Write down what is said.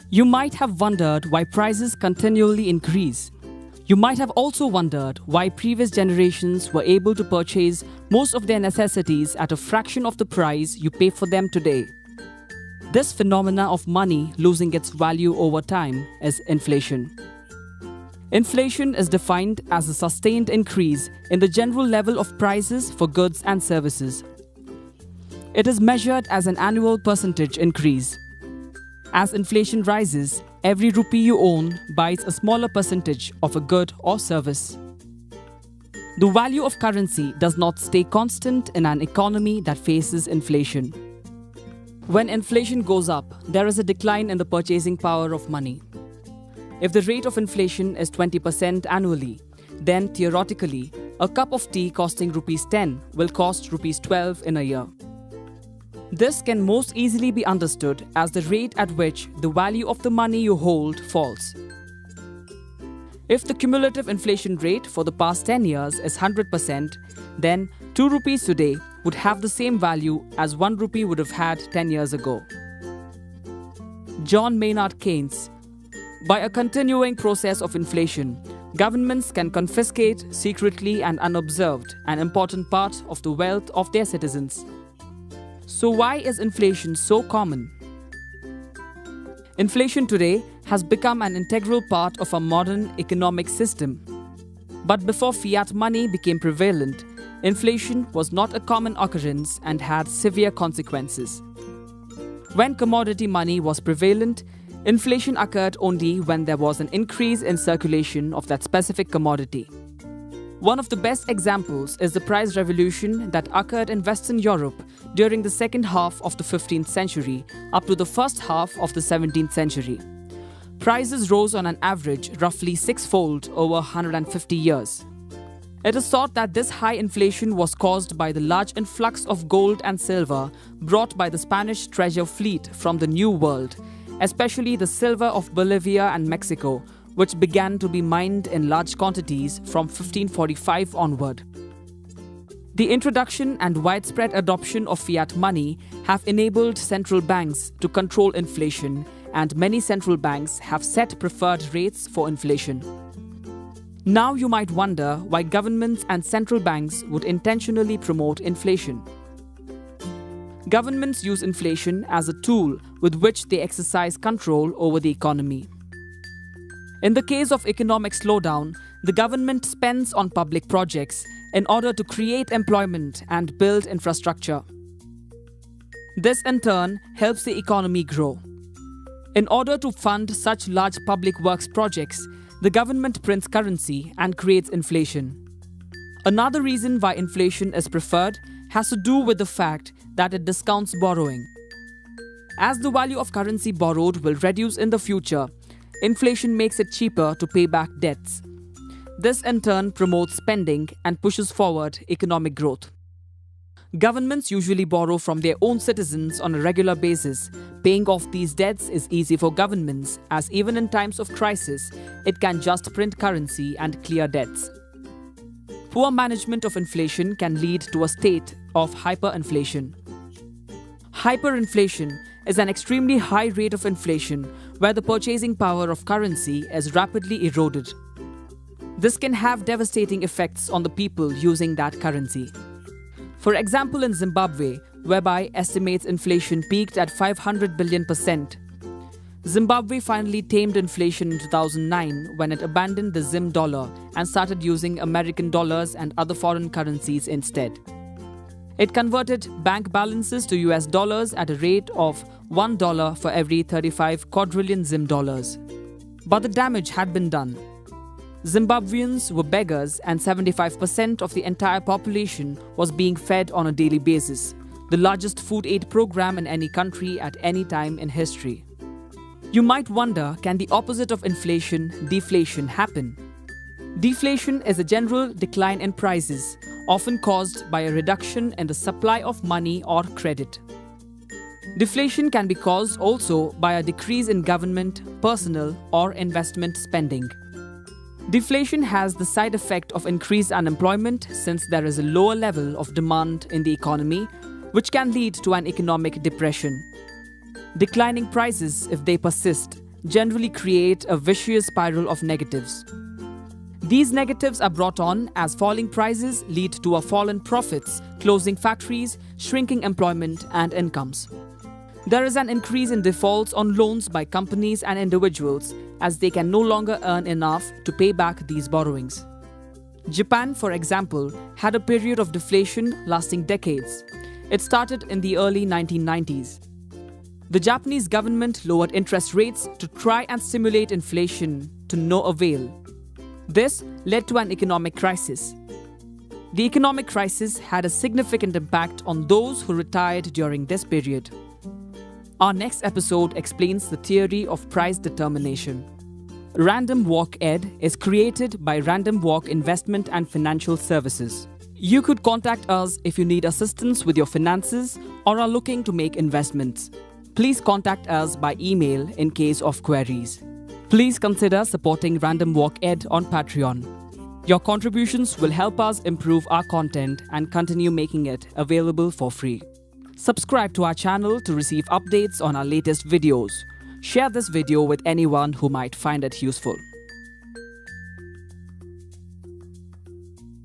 You might have wondered why prices continually increase. You might have also wondered why previous generations were able to purchase most of their necessities at a fraction of the price you pay for them today. This phenomena of money losing its value over time is inflation. Inflation is defined as a sustained increase in the general level of prices for goods and services. It is measured as an annual percentage increase. As inflation rises, every rupee you own buys a smaller percentage of a good or service. The value of currency does not stay constant in an economy that faces inflation. When inflation goes up, there is a decline in the purchasing power of money. If the rate of inflation is 20% annually, then theoretically, a cup of tea costing rupees 10 will cost rupees 12 in a year. This can most easily be understood as the rate at which the value of the money you hold falls. If the cumulative inflation rate for the past 10 years is 100%, then 2 rupees today would have the same value as 1 rupee would have had 10 years ago. John Maynard Keynes. By a continuing process of inflation, governments can confiscate secretly and unobserved an important part of the wealth of their citizens. So why is inflation so common? Inflation today has become an integral part of our modern economic system. But before fiat money became prevalent, inflation was not a common occurrence and had severe consequences. When commodity money was prevalent, inflation occurred only when there was an increase in circulation of that specific commodity. One of the best examples is the price revolution that occurred in Western Europe during the second half of the 15th century up to the first half of the 17th century. Prices rose on an average roughly sixfold over 150 years. It is thought that this high inflation was caused by the large influx of gold and silver brought by the Spanish treasure fleet from the New World, especially the silver of Bolivia and Mexico, which began to be mined in large quantities from 1545 onward. The introduction and widespread adoption of fiat money have enabled central banks to control inflation, and many central banks have set preferred rates for inflation. Now you might wonder why governments and central banks would intentionally promote inflation. Governments use inflation as a tool with which they exercise control over the economy. In the case of economic slowdown, the government spends on public projects in order to create employment and build infrastructure. This in turn helps the economy grow. In order to fund such large public works projects, the government prints currency and creates inflation. Another reason why inflation is preferred has to do with the fact that it discounts borrowing. As the value of currency borrowed will reduce in the future, inflation makes it cheaper to pay back debts. This in turn promotes spending and pushes forward economic growth. Governments usually borrow from their own citizens on a regular basis. Paying off these debts is easy for governments, as even in times of crisis, it can just print currency and clear debts. Poor management of inflation can lead to a state of hyperinflation. Hyperinflation is an extremely high rate of inflation where the purchasing power of currency is rapidly eroded. This can have devastating effects on the people using that currency. For example, in Zimbabwe, whereby estimates inflation peaked at 500 billion%. Zimbabwe finally tamed inflation in 2009 when it abandoned the Zim dollar and started using American dollars and other foreign currencies instead. It converted bank balances to US dollars at a rate of $1 for every 35 quadrillion Zim dollars. But the damage had been done. Zimbabweans were beggars and 75% of the entire population was being fed on a daily basis, the largest food aid program in any country at any time in history. You might wonder, can the opposite of inflation, deflation, happen? Deflation is a general decline in prices, often caused by a reduction in the supply of money or credit. Deflation can be caused also by a decrease in government, personal, or investment spending. Deflation has the side effect of increased unemployment since there is a lower level of demand in the economy, which can lead to an economic depression. Declining prices, if they persist, generally create a vicious spiral of negatives. These negatives are brought on as falling prices lead to a fall in profits, closing factories, shrinking employment and incomes. There is an increase in defaults on loans by companies and individuals as they can no longer earn enough to pay back these borrowings. Japan, for example, had a period of deflation lasting decades. It started in the early 1990s. The Japanese government lowered interest rates to try and stimulate inflation to no avail. This led to an economic crisis. The economic crisis had a significant impact on those who retired during this period. Our next episode explains the theory of price determination. Random Walk Ed is created by Random Walk Investment and Financial Services. You could contact us if you need assistance with your finances or are looking to make investments. Please contact us by email in case of queries. Please consider supporting Random Walk Ed on Patreon. Your contributions will help us improve our content and continue making it available for free. Subscribe to our channel to receive updates on our latest videos. Share this video with anyone who might find it useful.